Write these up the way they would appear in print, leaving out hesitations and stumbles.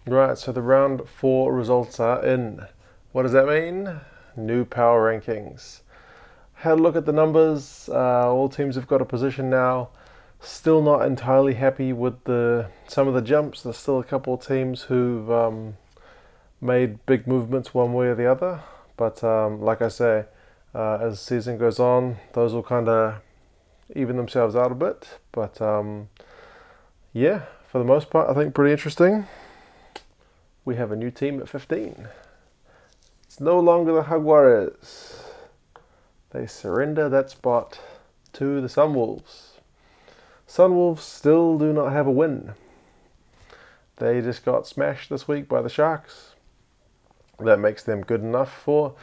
Right, so the round 4 results are in. What does that mean? New power rankings. Had a look at the numbers. All teams have got a position now. Still not entirely happy with some of the jumps. There's still a couple of teams who've made big movements one way or the other. But like I say, as the season goes on, those will kind of even themselves out a bit. But yeah, for the most part, I think pretty interesting. We have a new team at 15. It's no longer the Jaguares. They surrender that spot to the Sunwolves. Sunwolves still do not have a win. They just got smashed this week by the Sharks. That makes them good enough for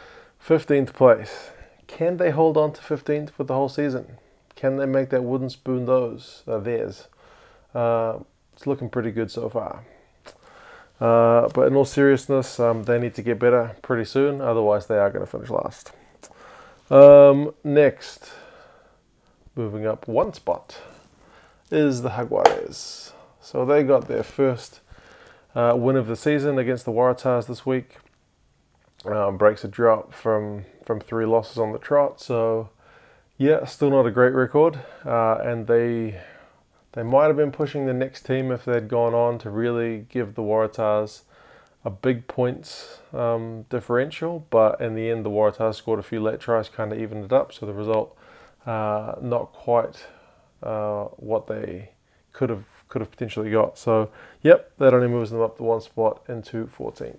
15th place. Can they hold on to 15th for the whole season? Can they make that wooden spoon theirs? It's looking pretty good so far. But in all seriousness, they need to get better pretty soon. Otherwise, they are going to finish last. Next, moving up one spot, is the Jaguares. So they got their first win of the season against the Waratahs this week. Breaks a drought from 3 losses on the trot. So yeah, still not a great record. And they might have been pushing the next team if they'd gone on to really give the Waratahs a big points differential. But in the end, the Waratahs scored a few late tries, kind of evened it up. So the result, not quite what they could have potentially got. So yep, that only moves them up the one spot into 14th.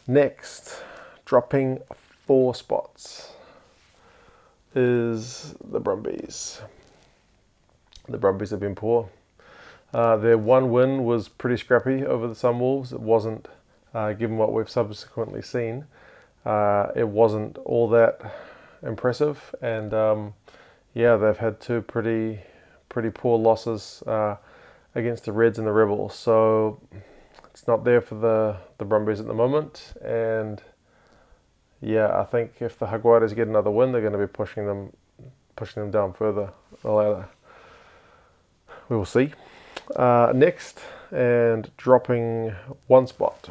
Next, dropping 4 spots, is the Brumbies. The Brumbies have been poor. Their one win was pretty scrappy over the Sunwolves. It wasn't, given what we've subsequently seen, it wasn't all that impressive. And yeah, they've had 2 pretty poor losses against the Reds and the Rebels. So it's not there for the Brumbies at the moment. And yeah, I think if the Jaguares get another win, they're going to be pushing them down further the ladder. We will see. Next, and dropping 1 spot,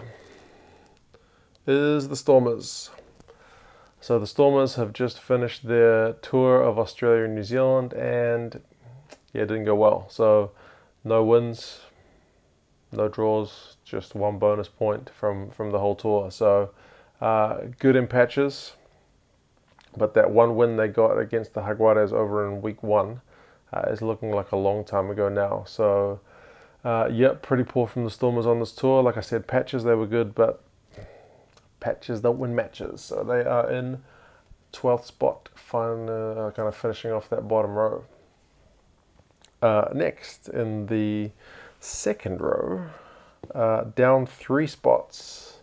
is the Stormers. So the Stormers have just finished their tour of Australia and New Zealand, and yeah, it didn't go well. So no wins, no draws, just 1 bonus point from the whole tour. So good in patches, but that 1 win they got against the Jaguares over in week 1 is looking like a long time ago now. So yeah, pretty poor from the Stormers on this tour. Like I said, patches, they were good, but patches don't win matches. So they are in 12th spot, kind of finishing off that bottom row. Next, in the second row, down 3 spots,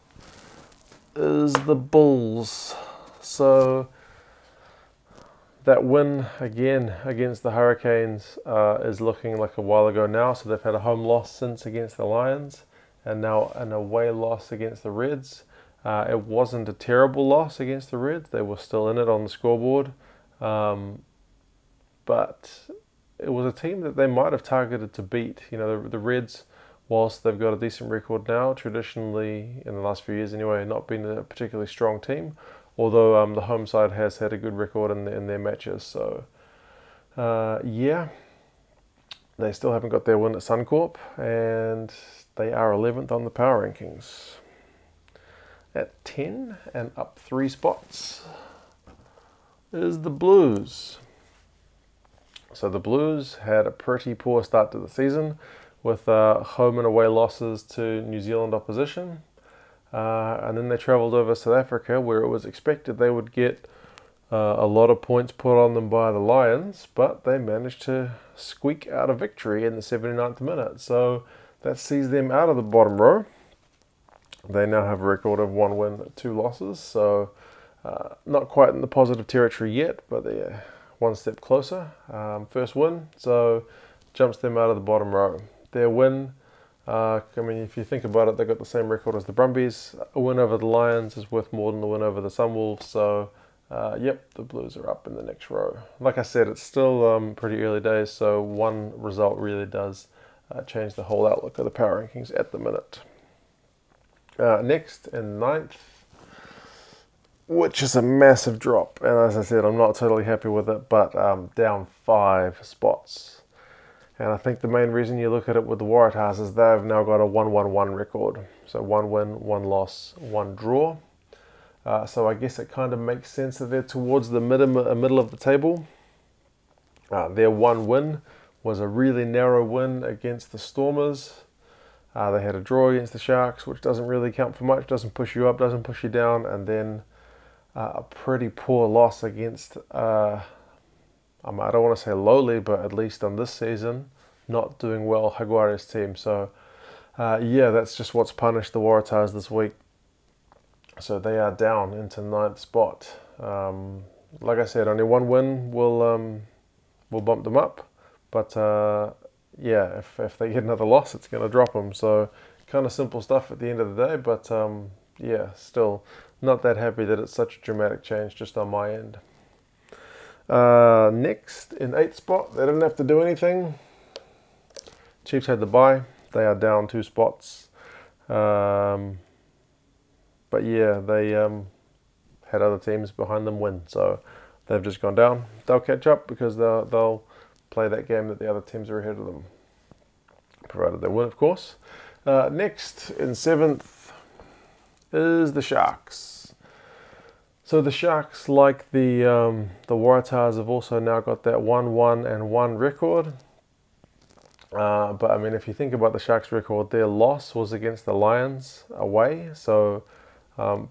is the Bulls. So that win again against the Hurricanes is looking like a while ago now. So they've had a home loss since against the Lions, and now an away loss against the Reds. It wasn't a terrible loss against the Reds. They were still in it on the scoreboard. But it was a team that they might have targeted to beat. You know, the Reds, whilst they've got a decent record now, traditionally, in the last few years anyway, not been a particularly strong team. Although the home side has had a good record in their matches. So, yeah, they still haven't got their win at Suncorp, and they are 11th on the power rankings. At 10 and up 3 spots is the Blues. So the Blues had a pretty poor start to the season with home and away losses to New Zealand opposition. And then they travelled over South Africa, where it was expected they would get a lot of points put on them by the Lions, but they managed to squeak out a victory in the 79th minute. So that sees them out of the bottom row. They now have a record of 1 win, 2 losses. So not quite in the positive territory yet, but they're 1 step closer. First win, so jumps them out of the bottom row. Their win, I mean, if you think about it, they've got the same record as the Brumbies. A win over the Lions is worth more than the win over the Sunwolves. So, yep, the Blues are up in the next row. Like I said, it's still pretty early days, so one result really does change the whole outlook of the power rankings at the minute. Next, in ninth, which is a massive drop, and as I said, I'm not totally happy with it, but down 5 spots. And I think the main reason you look at it with the Waratahs is they've now got a 1-1-1 record. So 1 win, 1 loss, 1 draw. So I guess it kind of makes sense that they're towards the middle of the table. Their 1 win was a really narrow win against the Stormers. They had a draw against the Sharks, which doesn't really count for much, doesn't push you up, doesn't push you down, and then a pretty poor loss against, I don't want to say lowly, but at least on this season, not doing well, Jaguares team. So, yeah, that's just what's punished the Waratahs this week. So they are down into 9th spot. Like I said, only 1 win will bump them up. But, yeah, if they get another loss, it's going to drop them. So kind of simple stuff at the end of the day. But, yeah, still not that happy that it's such a dramatic change just on my end. Next, in 8th spot, they didn't have to do anything. Chiefs had the bye. They are down 2 spots. But yeah, they had other teams behind them win. So they've just gone down. They'll catch up because they'll play that game that the other teams are ahead of them. Provided they win, of course. Next, in 7th, is the Sharks. So the Sharks, like the Waratahs, have also now got that 1-1-1 record. But I mean, if you think about the Sharks' record, their loss was against the Lions away, so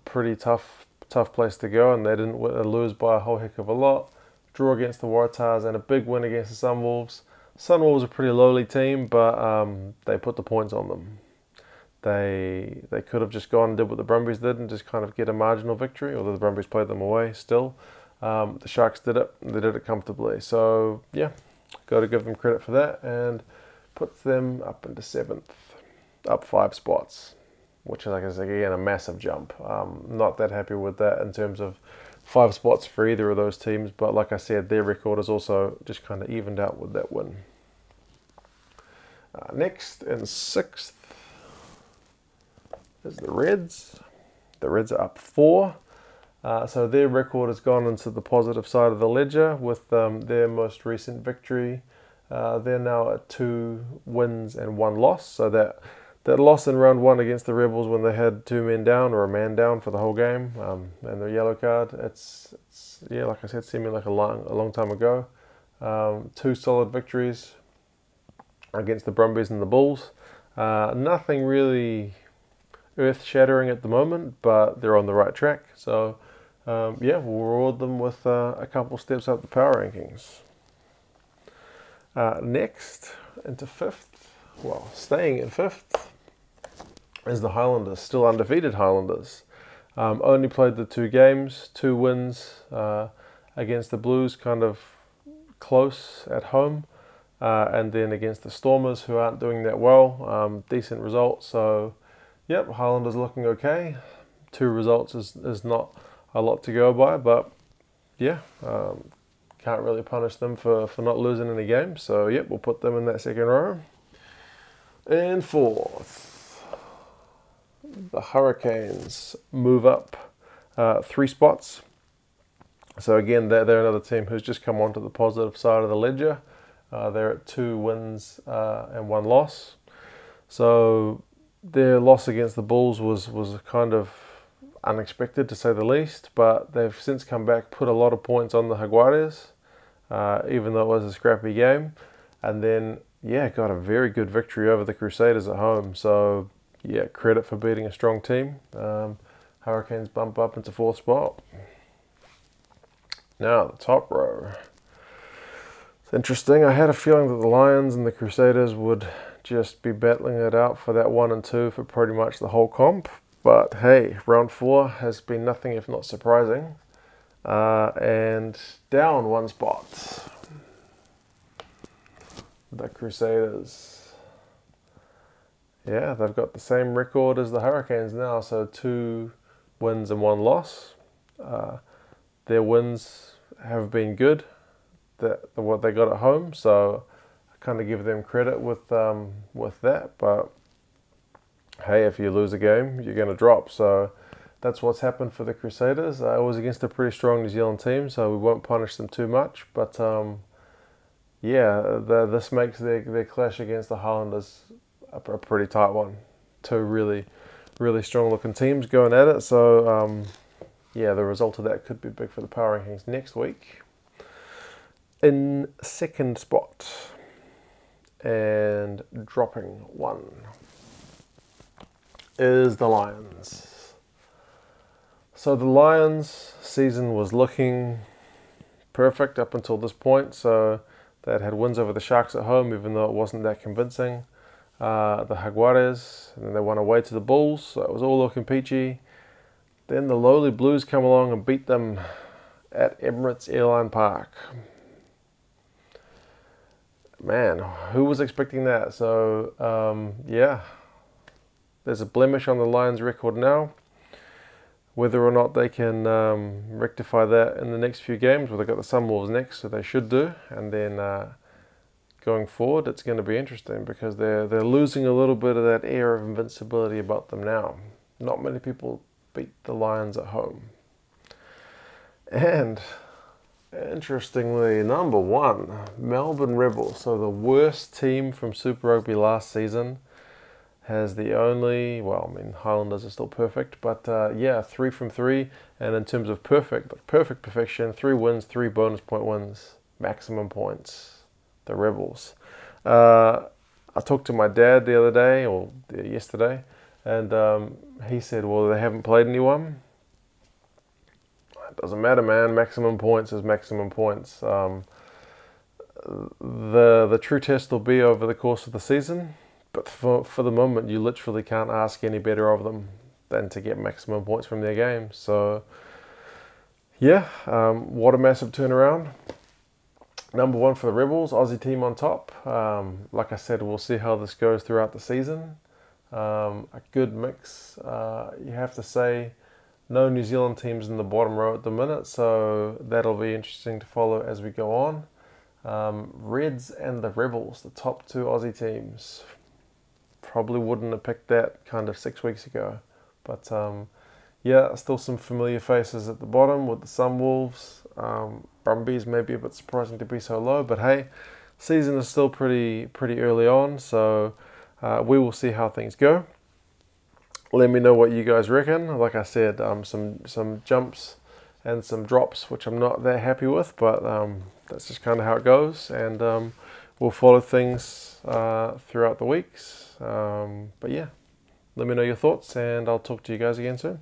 pretty tough place to go, and they didn't lose by a whole heck of a lot. Draw against the Waratahs and a big win against the Sunwolves. Sunwolves are a pretty lowly team, but they put the points on them. They could have just gone and did what the Brumbies did and just kind of get a marginal victory, although the Brumbies played them away still. The Sharks did it. They did it comfortably. So, yeah, got to give them credit for that, and puts them up into 7th, up 5 spots, which is, like I said, again, a massive jump. Not that happy with that in terms of 5 spots for either of those teams, but like I said, their record is also just kind of evened out with that win. Next, in 6th, is the Reds. The Reds are up 4. So their record has gone into the positive side of the ledger with their most recent victory. They're now at 2 wins and 1 loss. So that loss in round 1 against the Rebels when they had 2 men down or a man down for the whole game and the yellow card, it's yeah, like I said, seeming like a long time ago. 2 solid victories against the Brumbies and the Bulls. Nothing really earth-shattering at the moment, but they're on the right track. So, yeah, we'll reward them with a couple steps up the power rankings. Next, into 5th, well, staying in 5th, is the Highlanders, still undefeated Highlanders. Only played the 2 games, 2 wins against the Blues, kind of close at home, and then against the Stormers, who aren't doing that well. Decent results, so yep, Highlanders looking okay. 2 results is not a lot to go by, but yeah, can't really punish them for not losing any games. So yep, we'll put them in that 2nd row. And 4th, the Hurricanes move up 3 spots. So again, they're another team who's just come onto the positive side of the ledger. They're at 2 wins and 1 loss. So their loss against the Bulls was kind of unexpected, to say the least, but they've since come back, put a lot of points on the Jaguares, even though it was a scrappy game, and then, yeah, got a very good victory over the Crusaders at home. So, yeah, credit for beating a strong team. Hurricanes bump up into 4th spot. Now, the top row. It's interesting. I had a feeling that the Lions and the Crusaders would just be battling it out for that 1 and 2 for pretty much the whole comp. But hey, round 4 has been nothing if not surprising. And down 1 spot, the Crusaders. Yeah, they've got the same record as the Hurricanes now, so 2 wins and 1 loss. Their wins have been good, what they got at home, so I kind of give them credit with that. But hey, if you lose a game, you're going to drop. So that's what's happened for the Crusaders. It was against a pretty strong New Zealand team, so we won't punish them too much. But yeah, this makes their clash against the Highlanders a pretty tight one. Two really, really strong looking teams going at it. So yeah, the result of that could be big for the power rankings next week. In second spot and dropping one is the Lions. So the Lions season was looking perfect up until this point. So they had wins over the Sharks at home, even though it wasn't that convincing. The Jaguares, and then they won away to the Bulls, so it was all looking peachy. Then the lowly Blues come along and beat them at Emirates Airline Park. Man, who was expecting that? So, yeah, there's a blemish on the Lions' record now. Whether or not they can rectify that in the next few games, well, they've got the Sunwolves next, so they should do. And then going forward, it's going to be interesting because they're losing a little bit of that air of invincibility about them now. Not many people beat the Lions at home. And interestingly, number one, Melbourne Rebels. So the worst team from Super Rugby last season has the only, well, I mean, Highlanders are still perfect, but yeah, 3 from 3. And in terms of perfection, 3 wins, 3 bonus point wins, maximum points, the Rebels. I talked to my dad the other day, or yesterday, and he said, well, they haven't played anyone. It doesn't matter, man. Maximum points is maximum points. The true test will be over the course of the season, but for the moment, you literally can't ask any better of them than to get maximum points from their games. So, yeah, what a massive turnaround. Number one for the Rebels, Aussie team on top. Like I said, we'll see how this goes throughout the season. A good mix, you have to say. No New Zealand teams in the bottom row at the minute, so that'll be interesting to follow as we go on. Reds and the Rebels, the top 2 Aussie teams. Probably wouldn't have picked that kind of 6 weeks ago. But yeah, still some familiar faces at the bottom with the Sunwolves. Brumbies may be a bit surprising to be so low, but hey, season is still pretty early on, so we will see how things go. Let me know what you guys reckon. Like I said, some jumps and some drops, which I'm not that happy with, but that's just kind of how it goes. And we'll follow things throughout the weeks. But yeah, let me know your thoughts, and I'll talk to you guys again soon.